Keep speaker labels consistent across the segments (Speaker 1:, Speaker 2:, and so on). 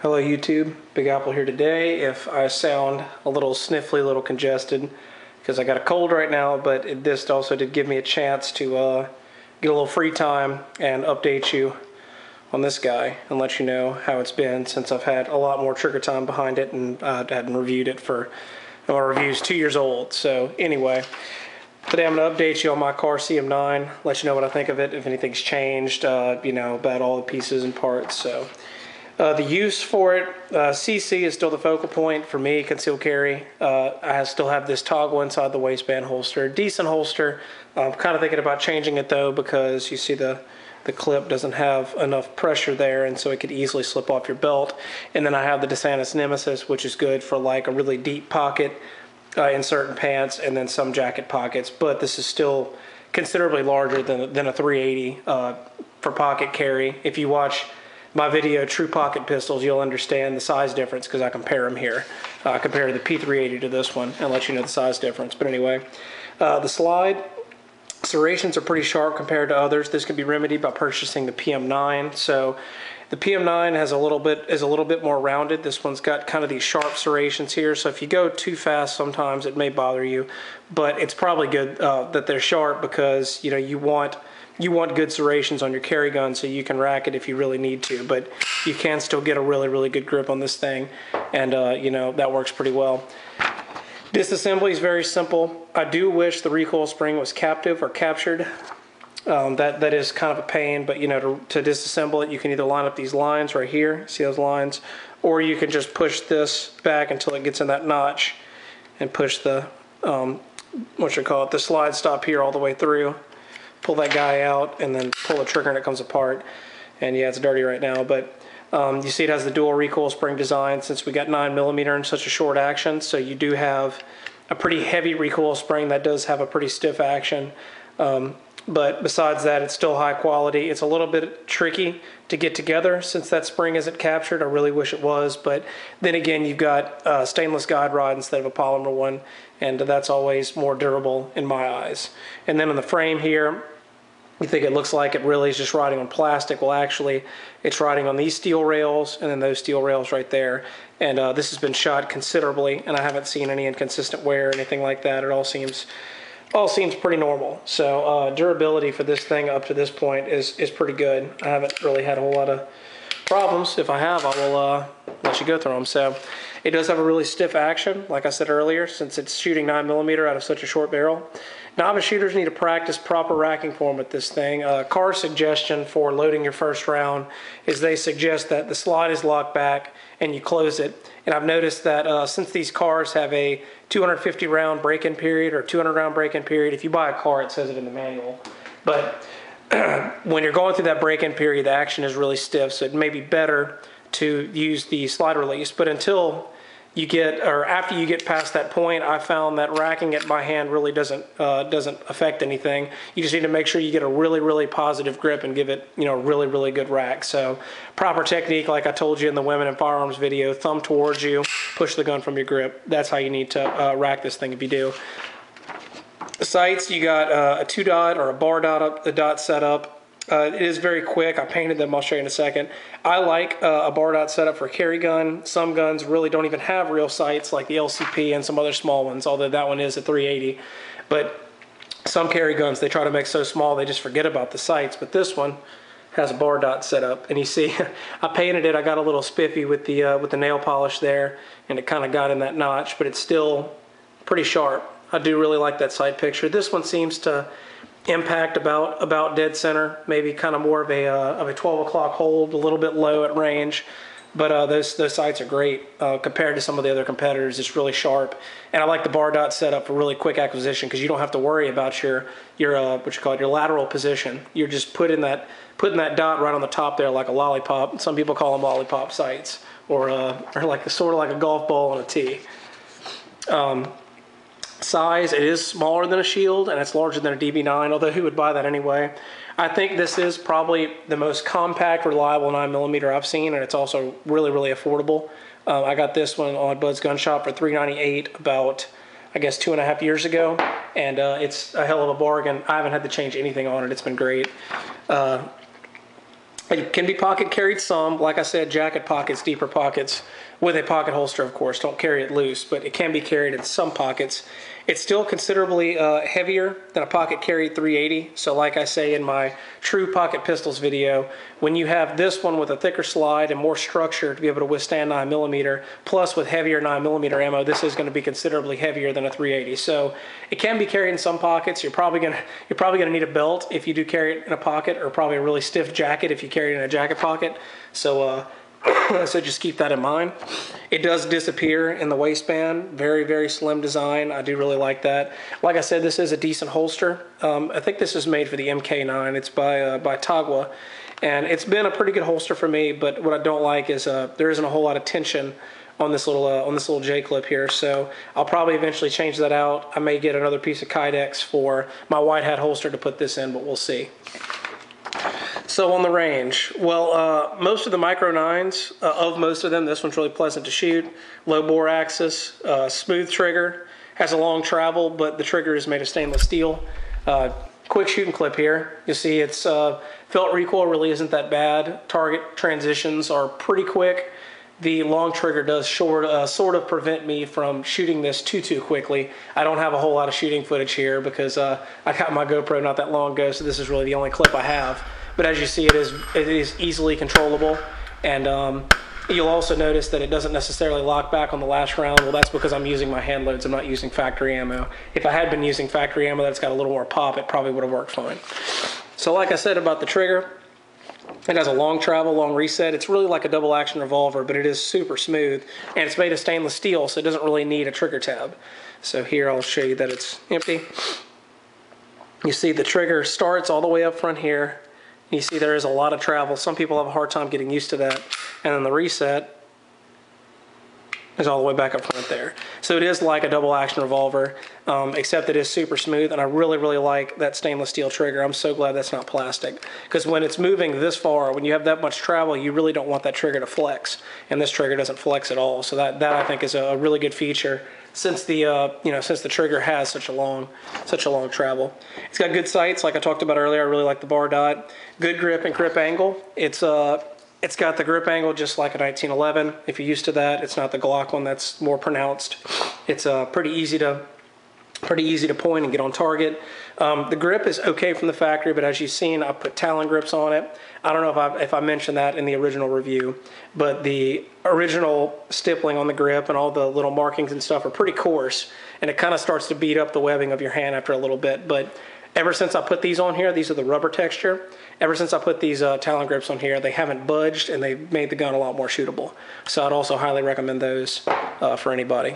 Speaker 1: Hello YouTube, Big Apple here today. If I sound a little sniffly, a little congested, because I got a cold right now, but this also did give me a chance to get a little free time and update you on this guy and let you know how it's been since I've had a lot more trigger time behind it, and I hadn't reviewed it for, my review's 2 years old. So anyway, today I'm going to update you on my Kahr CM9, let you know what I think of it, if anything's changed, you know, about all the pieces and parts. So the use for it, CC is still the focal point for me, concealed carry. I still have this toggle inside the waistband holster, decent holster. I'm kind of thinking about changing it though, because you see the clip doesn't have enough pressure there, and so it could easily slip off your belt. And then I have the DeSantis Nemesis, which is good for like a really deep pocket in certain pants, and then some jacket pockets. But this is still considerably larger than a 380 for pocket carry. If you watch my video, True Pocket Pistols, you'll understand the size difference because I compare them here. I compare the P380 to this one and let you know the size difference. But anyway, the slide, serrations are pretty sharp compared to others. This can be remedied by purchasing the PM9. So the PM9 is a little bit more rounded. This one's got kind of these sharp serrations here. So if you go too fast, sometimes it may bother you. But it's probably good that they're sharp, because you know you want good serrations on your carry gun so you can rack it if you really need to, but you can still get a really good grip on this thing, and you know, that works pretty well. Disassembly is very simple. I do wish the recoil spring was captive or captured. That is kind of a pain, but you know, to disassemble it, you can either line up these lines right here, see those lines, or you can just push this back until it gets in that notch and push the the slide stop here all the way through. Pull that guy out and then pull the trigger and it comes apart. And yeah, it's dirty right now, but you see it has the dual recoil spring design since we got 9mm in such a short action. So you do have a pretty heavy recoil spring that does have a pretty stiff action. But besides that, it's still high quality. It's a little bit tricky to get together since that spring isn't captured. I really wish it was, but then again, you've got a stainless guide rod instead of a polymer one, and that's always more durable in my eyes. And then on the frame here, you think it looks like it really is just riding on plastic. Well, actually, it's riding on these steel rails and then those steel rails right there. And this has been shot considerably, and I haven't seen any inconsistent wear or anything like that. It all seems pretty normal. So durability for this thing up to this point is pretty good. I haven't really had a whole lot of problems. If I have, I will let you go through them. So it does have a really stiff action, like I said earlier, since it's shooting 9mm out of such a short barrel. Novice shooters need to practice proper racking form with this thing. Kahr's suggestion for loading your first round is they suggest that the slide is locked back and you close it. And I've noticed that since these Kahrs have a 250 round break-in period or 200 round break-in period, if you buy a Kahr, it says it in the manual. But when you're going through that break-in period, the action is really stiff, so it may be better to use the slide release. But until you get, or after you get past that point, I found that racking it by hand really doesn't affect anything. You just need to make sure you get a really positive grip and give it, you know, really good rack. So proper technique, like I told you in the Women in Firearms video, thumb towards you, push the gun from your grip. That's how you need to rack this thing if you do. The sights, you got a 2-dot or a bar dot setup. It is very quick. I painted them. I'll show you in a second. I like a bar dot setup for a carry gun. Some guns really don't even have real sights, like the LCP and some other small ones, although that one is a 380. But some carry guns, they try to make so small they just forget about the sights. But this one has a bar dot setup, and you see I painted it. I got a little spiffy with the nail polish there, and it kind of got in that notch, but it's still pretty sharp. I do really like that sight picture. This one seems to impact about dead center, maybe kind of more of a 12 o'clock hold, a little bit low at range, but those sights are great compared to some of the other competitors. It's really sharp, and I like the bar dot setup for really quick acquisition, because you don't have to worry about your lateral position. You're just putting that dot right on the top there like a lollipop. Some people call them lollipop sights, or like sort of like a golf ball on a tee. Size, it is smaller than a Shield and it's larger than a DB9, although who would buy that anyway? I think this is probably the most compact, reliable 9mm I've seen, and it's also really affordable. I got this one on Bud's Gun Shop for $398 about, I guess, 2.5 years ago, and it's a hell of a bargain. I haven't had to change anything on it. It's been great. It can be pocket carried some. Like I said, jacket pockets, deeper pockets, with a pocket holster, of course. Don't carry it loose, but it can be carried in some pockets. It's still considerably heavier than a pocket carried 380. So like I say in my true pocket pistols video, when you have this one with a thicker slide and more structure to be able to withstand 9mm, plus with heavier 9mm ammo, this is going to be considerably heavier than a 380. So it can be carried in some pockets. You're probably gonna need a belt if you do carry it in a pocket, or probably a really stiff jacket if you carry it in a jacket pocket. So so just keep that in mind. It does disappear in the waistband. Very, very slim design. I do really like that. Like I said, this is a decent holster. I think this is made for the MK9. It's by Tagwa, and it's been a pretty good holster for me. But what I don't like is there isn't a whole lot of tension on this little J clip here. So I'll probably eventually change that out. I may get another piece of Kydex for my white hat holster to put this in, but we'll see. So on the range, well, most of the Micro 9s, of most of them, this one's really pleasant to shoot. Low bore axis, smooth trigger, has a long travel, but the trigger is made of stainless steel. Quick shooting clip here. You see it's felt recoil really isn't that bad. Target transitions are pretty quick. The long trigger does sort of prevent me from shooting this too quickly. I don't have a whole lot of shooting footage here because I got my GoPro not that long ago, so this is really the only clip I have. But as you see, it is easily controllable, and you'll also notice that it doesn't necessarily lock back on the last round. Well, that's because I'm using my hand loads. I'm not using factory ammo. If I had been using factory ammo that's got a little more pop, it probably would have worked fine. So like I said about the trigger, it has a long travel, long reset. It's really like a double action revolver, but it is super smooth, and it's made of stainless steel, so it doesn't really need a trigger tab. So here I'll show you that it's empty. You see the trigger starts all the way up front here. You see there is a lot of travel. Some people have a hard time getting used to that. And then the reset is all the way back up front there. So it is like a double action revolver, except it is super smooth, and I really, really like that stainless steel trigger. I'm so glad that's not plastic, because when it's moving this far, when you have that much travel, you really don't want that trigger to flex, and this trigger doesn't flex at all. So that I think is a really good feature, since the since the trigger has such a long travel. It's got good sights, like I talked about earlier. I really like the bar dot. Good grip and grip angle. It's got the grip angle just like a 1911. If you're used to that, it's not the Glock one that's more pronounced. It's pretty easy to point and get on target. The grip is okay from the factory, but as you've seen, I put Talon grips on it. I don't know if I mentioned that in the original review, but the original stippling on the grip and all the little markings and stuff are pretty coarse, and it kind of starts to beat up the webbing of your hand after a little bit. But ever since I put these on here, these are the rubber texture. Ever since I put these Talon grips on here, they haven't budged, and they've made the gun a lot more shootable. So I'd also highly recommend those for anybody.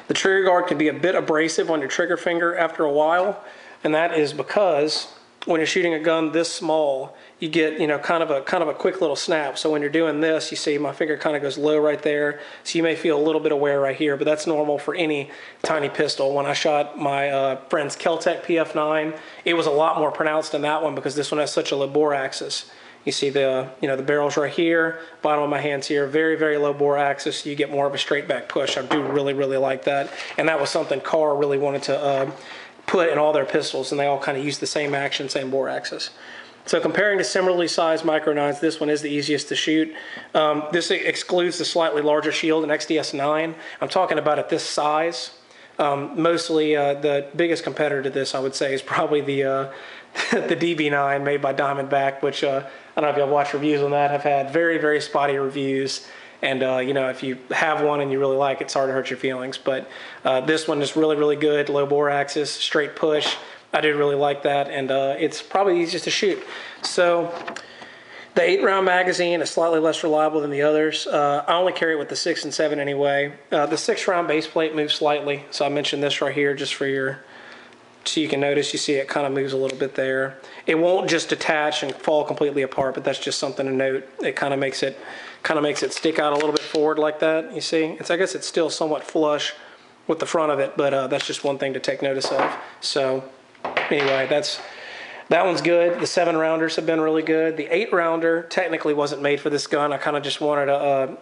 Speaker 1: The trigger guard can be a bit abrasive on your trigger finger after a while, and that is because when you're shooting a gun this small, you get kind of a quick little snap. So when you're doing this, you see my finger kind of goes low right there, so you may feel a little bit of wear right here, but that's normal for any tiny pistol. When I shot my friend's Kel-Tec PF9, it was a lot more pronounced than that one because this one has such a low bore axis. You see the the barrel's right here, bottom of my hand's here, very, very low bore axis, so you get more of a straight back push. I do really, really like that, and that was something Kahr really wanted to put in all their pistols, and they all kind of use the same action, same bore axis. So comparing to similarly sized Micro 9s, this one is the easiest to shoot. This excludes the slightly larger shield, an XDS9. I'm talking about at this size. Mostly the biggest competitor to this, I would say, is probably the the DB9 made by Diamondback, which I don't know if y'all watched reviews on that, have had very, very spotty reviews. And if you have one and you really like it, it's hard to hurt your feelings. But this one is really, really good. Low bore axis, straight push. I do really like that, and it's probably easiest to shoot. So the 8-round magazine is slightly less reliable than the others. I only carry it with the 6 and 7 anyway. The 6-round base plate moves slightly, so I mentioned this right here just for your, so you can notice. You see it kind of moves a little bit there. It won't just detach and fall completely apart, but that's just something to note. It kind of makes it stick out a little bit forward like that. You see, I guess it's still somewhat flush with the front of it, but that's just one thing to take notice of. So anyway, that one's good. The 7-rounders have been really good. The 8-rounder technically wasn't made for this gun. I kind of just wanted a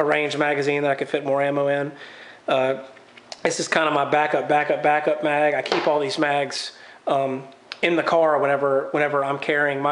Speaker 1: range magazine that I could fit more ammo in. This is kind of my backup mag. I keep all these mags in the car whenever I'm carrying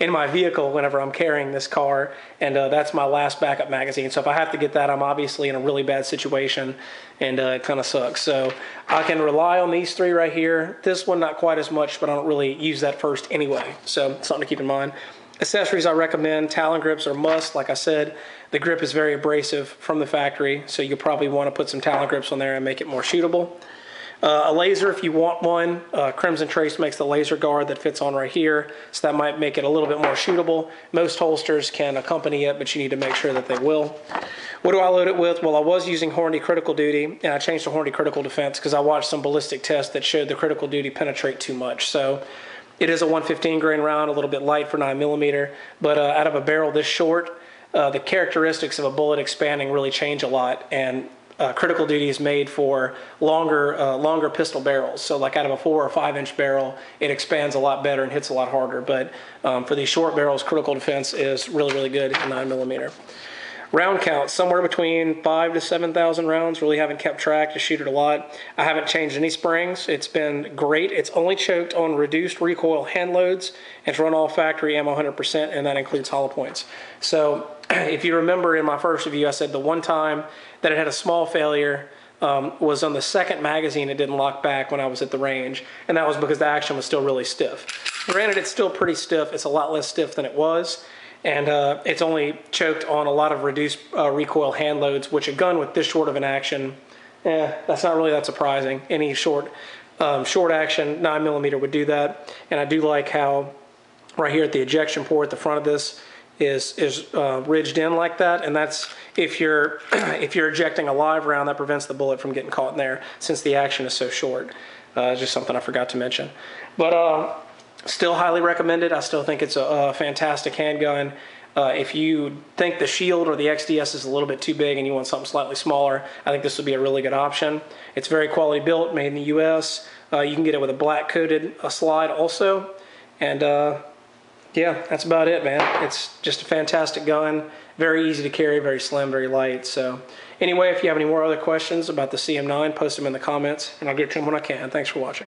Speaker 1: in my vehicle whenever I'm carrying this car, and that's my last backup magazine. So if I have to get that, I'm obviously in a really bad situation, and it kind of sucks. So I can rely on these three right here. This one not quite as much, but I don't really use that first anyway. So something to keep in mind. Accessories I recommend, Talon grips are must. Like I said, the grip is very abrasive from the factory, so you'll probably want to put some Talon grips on there and make it more shootable. A laser if you want one. Crimson Trace makes the laser guard that fits on right here, so that might make it a little bit more shootable. Most holsters can accompany it, but you need to make sure that they will. What do I load it with? Well, I was using Hornady Critical Duty, and I changed to Hornady Critical Defense because I watched some ballistic tests that showed the Critical Duty penetrate too much. So it is a 115 grain round, a little bit light for 9mm, but out of a barrel this short, the characteristics of a bullet expanding really change a lot, and Critical Duty is made for longer pistol barrels. So like out of a 4 or 5 inch barrel, it expands a lot better and hits a lot harder. But for these short barrels, Critical Defense is really good in 9mm. Round count, somewhere between 5,000 to 7,000 rounds. Really haven't kept track, just shoot it a lot. I haven't changed any springs. It's been great. It's only choked on reduced recoil hand loads. It's run all factory ammo 100%, and that includes hollow points. So if you remember in my first review, I said the one time that it had a small failure was on the second magazine. It didn't lock back when I was at the range, and that was because the action was still really stiff. Granted, it's still pretty stiff. It's a lot less stiff than it was, and it's only choked on a lot of reduced recoil hand loads, which a gun with this short of an action, that's not really that surprising. Any short action 9mm would do that. And I do like how right here at the ejection port, the front of this is ridged in like that, and that's if you're ejecting a live round, that prevents the bullet from getting caught in there since the action is so short. It's just something I forgot to mention. But still highly recommended. I still think it's a fantastic handgun. If you think the Shield or the XDS is a little bit too big and you want something slightly smaller, I think this would be a really good option. It's very quality built, made in the US. You can get it with a black coated slide also. And yeah, that's about it, man. It's just a fantastic gun. Very easy to carry, very slim, very light. So anyway, if you have any more other questions about the CM9, post them in the comments and I'll get to them when I can. Thanks for watching.